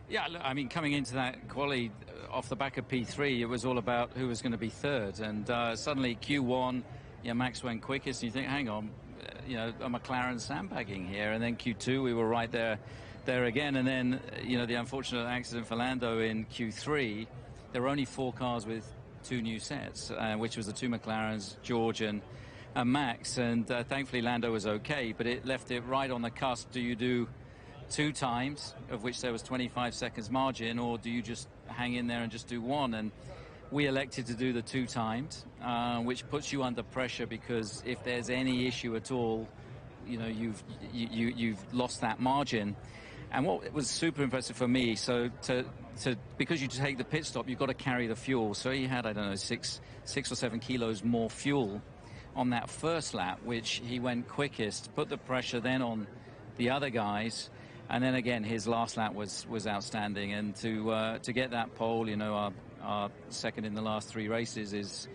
Yeah, look, I mean, coming into that quali off the back of P3, it was all about who was going to be third. And suddenly Q1, Max went quickest. And you think, hang on, a McLaren sandbagging here. And then Q2, we were right there again. And then, the unfortunate accident for Lando in Q3, there were only 4 cars with 2 new sets, which was the 2 McLarens, George and Max. And thankfully, Lando was okay, but it left it right on the cusp. Do you do 2 times, of which there was 25 seconds margin, or do you just hang in there and just do 1? And we elected to do the 2 times, which puts you under pressure, because if there's any issue at all, you've lost that margin. And what was super impressive for me, so because you take the pit stop, you've got to carry the fuel. So he had, I don't know, 6 or 7 kilos more fuel on that first lap, which he went quickest, put the pressure then on the other guys. And then again, his last lap was outstanding, and to get that pole, our second in the last 3 races, is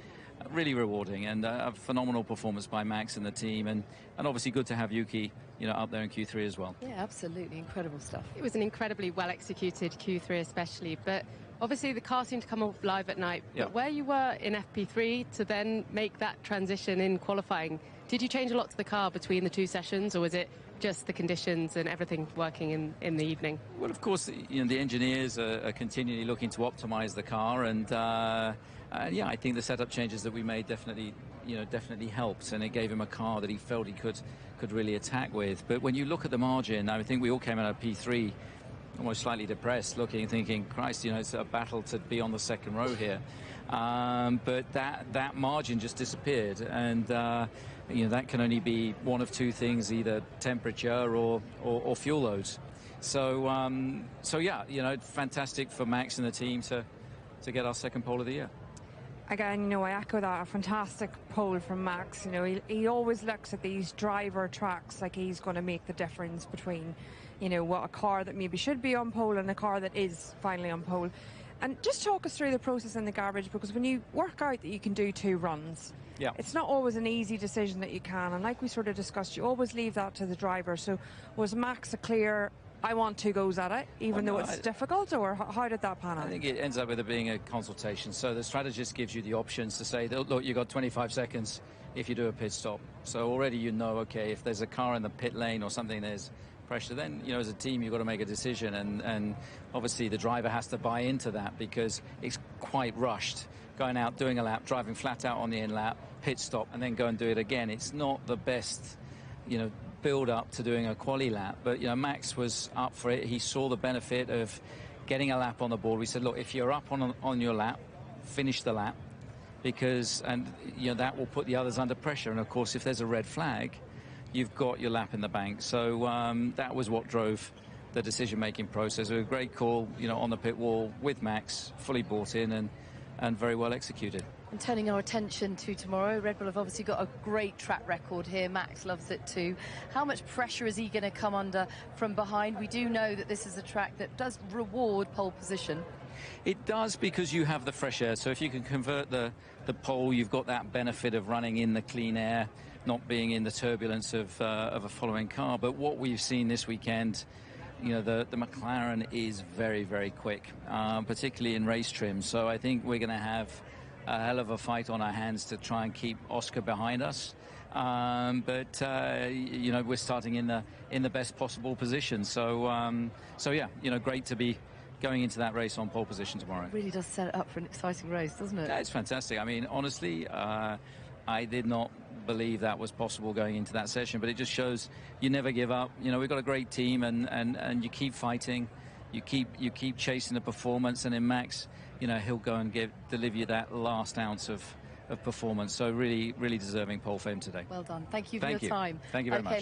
really rewarding, and a phenomenal performance by Max and the team, and obviously good to have Yuki, up there in Q3 as well. Yeah, absolutely incredible stuff. It was an incredibly well executed Q3 especially, but obviously the car seemed to come off live at night. Yeah. But where you were in FP3 to then make that transition in qualifying, did you change a lot to the car between the 2 sessions, or was it just the conditions and everything working in the evening? Well, of course, the engineers are continually looking to optimize the car, and I think the setup changes that we made definitely helped, and it gave him a car that he felt he could really attack with. But when you look at the margin, I think we all came out of P3 almost slightly depressed, thinking, Christ, it's a battle to be on the second row here. But that margin just disappeared, and that can only be one of 2 things, either temperature or fuel loads. So fantastic for Max and the team to get our second pole of the year. Again, I echo that. A fantastic pole from Max. He always looks at these driver tracks like he's going to make the difference between, what a car that maybe should be on pole and a car that is finally on pole. And just talk us through the process in the garage, because when you work out that you can do 2 runs, it's not always an easy decision that you can. And like we sort of discussed, you always leave that to the driver. So was Max a clear, I want 2 goes at it, even though it's difficult, or how did that pan out? I think it ends up with it being a consultation. So the strategist gives you the options to say, look, you've got 25 seconds if you do a pit stop. So already okay, if there's a car in the pit lane or something, there's pressure, then, as a team, you've got to make a decision. And obviously the driver has to buy into that, because it's quite rushed. Going out, doing a lap, driving flat out on the in lap, pit stop, and then go and do it again. It's not the best, build up to doing a quali lap, but Max was up for it. He saw the benefit of getting a lap on the board. We said, look, if you're up on your lap, finish the lap, because that will put the others under pressure. And of course, if there's a red flag, you've got your lap in the bank. So that was what drove the decision-making process. It was a great call, on the pit wall with Max, fully bought in and very well executed. And turning our attention to tomorrow, Red Bull have obviously got a great track record here. Max loves it too. How much pressure is he going to come under from behind? We do know that this is a track that does reward pole position. It does, because you have the fresh air. So if you can convert the pole, you've got that benefit of running in the clean air, not being in the turbulence of a following car. But what we've seen this weekend, the McLaren is very, very quick, particularly in race trim. So I think we're going to have a hell of a fight on our hands to try and keep Oscar behind us. But we're starting in the best possible position. So great to be going into that race on pole position tomorrow. It really does set it up for an exciting race, doesn't it? Yeah, it's fantastic. I mean, honestly, I did not believe that was possible going into that session, but it just shows you never give up. We've got a great team, and you keep fighting. You keep chasing the performance, and in Max, he'll go and deliver you that last ounce of performance. So really, really deserving pole for him today. Well done. Thank you for your time. Thank you very much.